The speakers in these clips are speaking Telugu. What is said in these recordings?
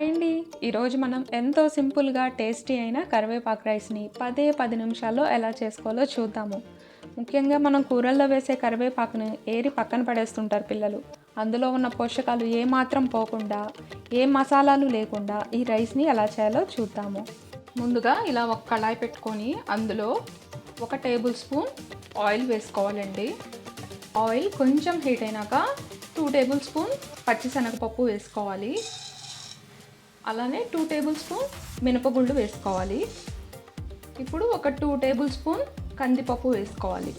అండి ఈరోజు మనం ఎంతో సింపుల్గా టేస్టీ అయిన కరివేపాకు రైస్ని 10 నిమిషాల్లో ఎలా చేసుకోవాలో చూద్దాము. ముఖ్యంగా మనం కూరల్లో వేసే కరివేపాకుని ఏరి పక్కన పడేస్తుంటారు పిల్లలు. అందులో ఉన్న పోషకాలు ఏమాత్రం పోకుండా, ఏ మసాలాలు లేకుండా ఈ రైస్ని ఎలా చేయాలో చూద్దాము. ముందుగా ఇలా ఒక కళాయి పెట్టుకొని అందులో 1 టేబుల్ స్పూన్ ఆయిల్ వేసుకోవాలండి. ఆయిల్ కొంచెం హీట్ అయినాక 2 టేబుల్ స్పూన్ పచ్చిశనగపప్పు వేసుకోవాలి. అలానే 2 టేబుల్ స్పూన్ మినపగుళ్ళు వేసుకోవాలి. ఇప్పుడు ఒక 2 టేబుల్ స్పూన్ కందిపప్పు వేసుకోవాలి.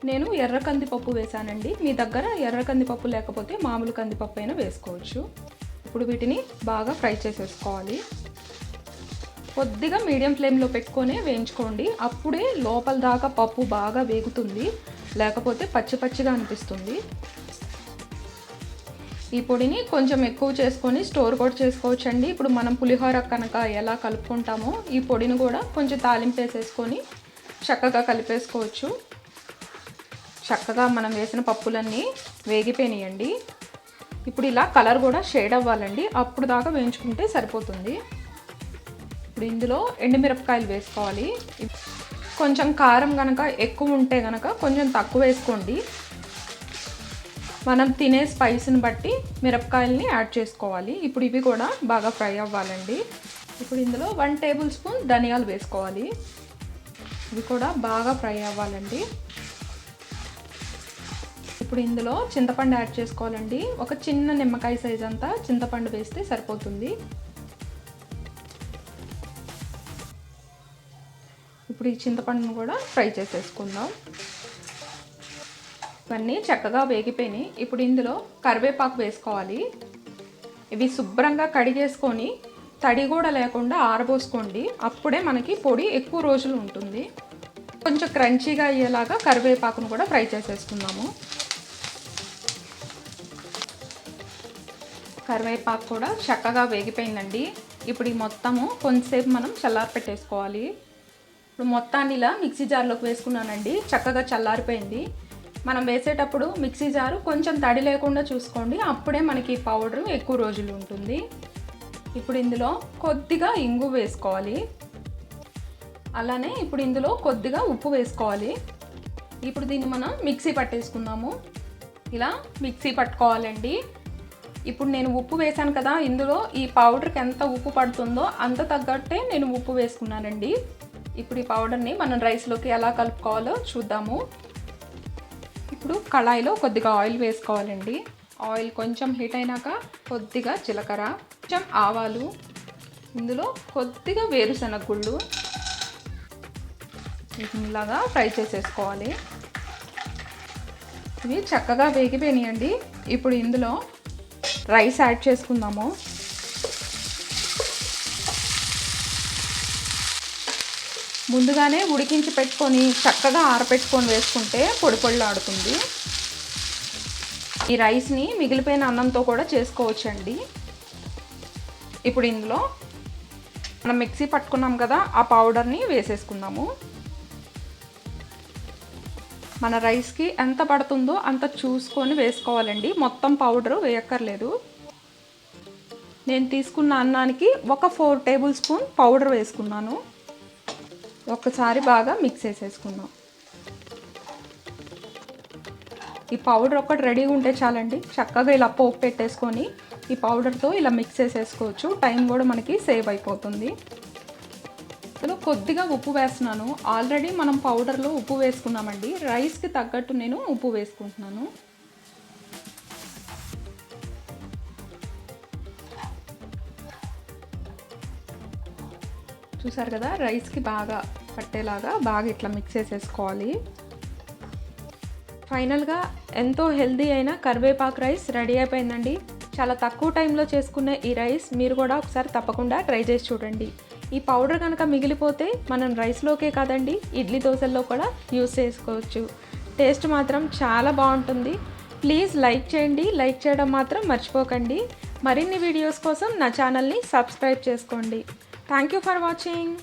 నేను ఎర్ర కందిపప్పు వేసానండి. మీ దగ్గర ఎర్ర కందిపప్పు లేకపోతే మామూలు కందిపప్పు అయినా వేసుకోవచ్చు. ఇప్పుడు వీటిని బాగా ఫ్రై చేసేసుకోవాలి. కొద్దిగా మీడియం ఫ్లేమ్లో పెట్టుకొని వేయించుకోండి. అప్పుడే లోపల దాకా పప్పు బాగా వేగుతుంది, లేకపోతే పచ్చి పచ్చిగా అనిపిస్తుంది. ఈ పొడిని కొంచెం ఎక్కువ చేసుకొని స్టోర్ కూడా చేసుకోవచ్చండి. ఇప్పుడు మనం పులిహోర కనుక ఎలా కలుపుకుంటామో ఈ పొడిని కూడా కొంచెం తాలింపు వేసేసుకొని చక్కగా కలిపేసుకోవచ్చు. చక్కగా మనం వేసిన పప్పులన్నీ వేగిపోయినాయండి. ఇప్పుడు ఇలా కలర్ కూడా షేడ్ అవ్వాలండి, అప్పుడు దాకా వేయించుకుంటే సరిపోతుంది. ఇప్పుడు ఇందులో ఎండుమిరపకాయలు వేసుకోవాలి. కొంచెం కారం కనుక ఎక్కువ ఉంటే కనుక కొంచెం తక్కువ వేసుకోండి. మనం తినే స్పైస్ని బట్టి మిరపకాయలని యాడ్ చేసుకోవాలి. ఇప్పుడు ఇవి కూడా బాగా ఫ్రై అవ్వాలండి. ఇప్పుడు ఇందులో 1 టేబుల్ స్పూన్ ధనియాలు వేసుకోవాలి. ఇవి కూడా బాగా ఫ్రై అవ్వాలండి. ఇప్పుడు ఇందులో చింతపండు యాడ్ చేసుకోవాలండి. ఒక చిన్న నిమ్మకాయ సైజ్ అంతా చింతపండు వేస్తే సరిపోతుంది. ఇప్పుడు ఈ చింతపండును కూడా ఫ్రై చేసేసుకుందాం. ఇవన్నీ చక్కగా వేగిపోయినాయి. ఇప్పుడు ఇందులో కరివేపాకు వేసుకోవాలి. ఇవి శుభ్రంగా కడిగేసుకొని తడి కూడా లేకుండా ఆరబోసుకోండి. అప్పుడే మనకి పొడి ఎక్కువ రోజులు ఉంటుంది. కొంచెం క్రంచీగా అయ్యేలాగా కరివేపాకును కూడా ఫ్రై చేసేసుకుందాము. కరివేపాకు కూడా చక్కగా వేగిపోయిందండి. ఇప్పుడు ఈ మొత్తము కొంచెంసేపు మనం చల్లారి పెట్టేసుకోవాలి. ఇప్పుడు మొత్తాన్ని ఇలా మిక్సీ జార్లోకి వేసుకున్నానండి. చక్కగా చల్లారిపోయింది. మనం వేసేటప్పుడు మిక్సీ జారు కొంచెం తడి లేకుండా చూసుకోండి, అప్పుడే మనకి పౌడర్ ఎక్కువ రోజులు ఉంటుంది. ఇప్పుడు ఇందులో కొద్దిగా ఇంగు వేసుకోవాలి. అలానే ఇప్పుడు ఇందులో కొద్దిగా ఉప్పు వేసుకోవాలి. ఇప్పుడు దీన్ని మనం మిక్సీ పట్టేసుకుందాము. ఇలా మిక్సీ పట్టుకోవాలండి. ఇప్పుడు నేను ఉప్పు వేసాను కదా, ఇందులో ఈ పౌడర్కి ఎంత ఉప్పు పడుతుందో అంత తగ్గట్టే నేను ఉప్పు వేసుకున్నానండి. ఇప్పుడు ఈ పౌడర్ని మనం రైస్లోకి ఎలా కలుపుకోవాలో చూద్దాము. ఇప్పుడు కళాయిలో కొద్దిగా ఆయిల్ వేసుకోవాలండి. ఆయిల్ కొంచెం హీట్ అయినాక కొద్దిగా జీలకర్ర, కొంచెం ఆవాలు, ఇందులో కొద్దిగా వేరుశనగ గుళ్ళు ఇలాగా ఫ్రై చేసేసుకోవాలి. ఇవి చక్కగా వేగిపోయినాయండి. ఇప్పుడు ఇందులో రైస్ యాడ్ చేసుకుందాము. ముందుగానే ఉడికించి పెట్టుకొని చక్కగా ఆరపెట్టుకొని వేసుకుంటే పొడి పొడిలాడుతుంది. ఈ రైస్ని మిగిలిపోయిన అన్నంతో కూడా చేసుకోవచ్చండి. ఇప్పుడు ఇందులో మనం మిక్సీ పట్టుకున్నాం కదా, ఆ పౌడర్ని వేసేసుకుందాము. మన రైస్కి ఎంత పడుతుందో అంత చూసుకొని వేసుకోవాలండి. మొత్తం పౌడరు వేయక్కర్లేదు. నేను తీసుకున్న అన్నానికి ఒక 4 టేబుల్ స్పూన్ పౌడర్ వేసుకున్నాను. ఒక్కసారి బాగా మిక్స్ చేసేసుకుందాం. ఈ పౌడర్ ఒక్కటి రెడీగా ఉంటే చాలండి. చక్కగా ఇలా పోపు పెట్టేసుకొని ఈ పౌడర్తో ఇలా మిక్స్ చేసేసుకోవచ్చు. టైం కూడా మనకి సేవ్ అయిపోతుంది. ఇందులో కొద్దిగా ఉప్పు వేస్తున్నాను. ఆల్రెడీ మనం పౌడర్లో ఉప్పు వేసుకున్నామండి. రైస్కి తగ్గట్టు నేను ఉప్పు వేసుకుంటున్నాను. చూసారు కదా, రైస్కి బాగా పట్టేలాగా బాగా ఇట్లా మిక్స్ చేసేసుకోవాలి. ఫైనల్గా ఎంతో హెల్దీ అయిన కరివేపాకు రైస్ రెడీ అయిపోయిందండి. చాలా తక్కువ టైంలో చేసుకునే ఈ రైస్ మీరు కూడా ఒకసారి తప్పకుండా ట్రై చేసి చూడండి. ఈ పౌడర్ కనుక మిగిలిపోతే మనం రైస్లోకే కాదండి, ఇడ్లీ దోశల్లో కూడా యూస్ చేసుకోవచ్చు. టేస్ట్ మాత్రం చాలా బాగుంటుంది. ప్లీజ్ లైక్ చేయండి. లైక్ చేయడం మాత్రం మర్చిపోకండి. మరిన్ని వీడియోస్ కోసం నా ఛానల్ని సబ్స్క్రైబ్ చేసుకోండి. Thank you for watching.